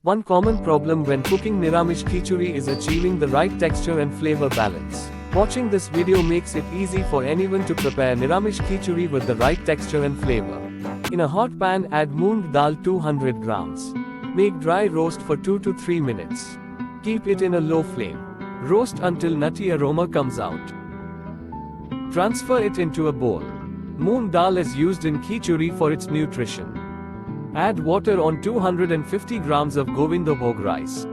One common problem when cooking Niramish Khichuri is achieving the right texture and flavor balance. Watching this video makes it easy for anyone to prepare Niramish Khichuri with the right texture and flavor. In a hot pan, add moong dal 200 grams. Make dry roast for 2 to 3 minutes. Keep it in a low flame. Roast until nutty aroma comes out. Transfer it into a bowl. Moong dal is used in khichuri for its nutrition. Add water on 250 grams of bhog rice.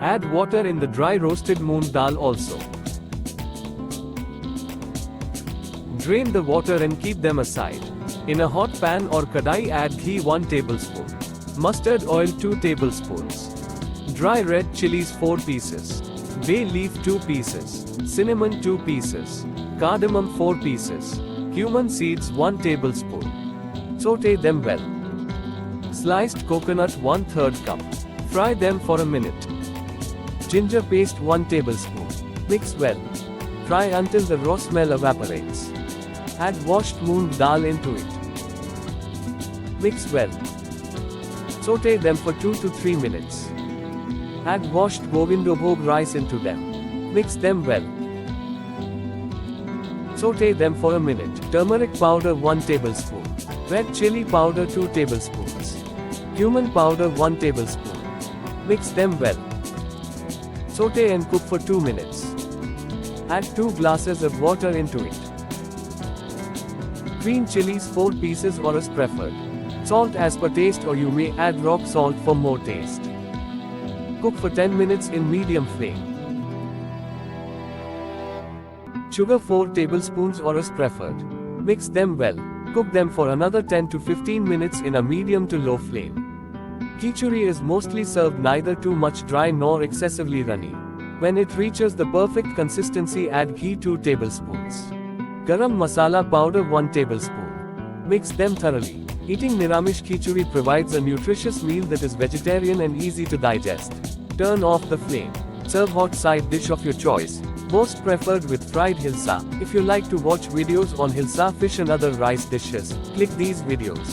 Add water in the dry roasted moong dal also. Drain the water and keep them aside. In a hot pan or kadai, add ghee 1 tablespoon. Mustard oil 2 tablespoons. Dry red chilies 4 pieces. Bay leaf 2 pieces. Cinnamon 2 pieces. Cardamom 4 pieces. Cumin seeds 1 tablespoon. Saute them well. Sliced coconut 1/3 cup. Fry them for a minute. Ginger paste 1 tablespoon. Mix well. Fry until the raw smell evaporates. Add washed moong dal into it. Mix well. Saute them for 2 to 3 minutes. Add washed bhog rice into them. Mix them well. Saute them for a minute. Turmeric powder 1 tablespoon. Red chili powder 2 tablespoons. Cumin powder 1 tablespoon. Mix them well. Saute and cook for 2 minutes. Add 2 glasses of water into it. Green chilies 4 pieces or as preferred. Salt as per taste, or you may add rock salt for more taste. Cook for 10 minutes in medium flame. Sugar 4 tablespoons or as preferred. Mix them well. Cook them for another 10 to 15 minutes in a medium to low flame. Khichuri is mostly served neither too much dry nor excessively runny. When it reaches the perfect consistency, add ghee 2 tablespoons. Garam masala powder 1 tablespoon. Mix them thoroughly. Eating Niramish Khichuri provides a nutritious meal that is vegetarian and easy to digest. Turn off the flame. Serve hot side dish of your choice, most preferred with fried hilsa. If you like to watch videos on hilsa fish and other rice dishes, click these videos.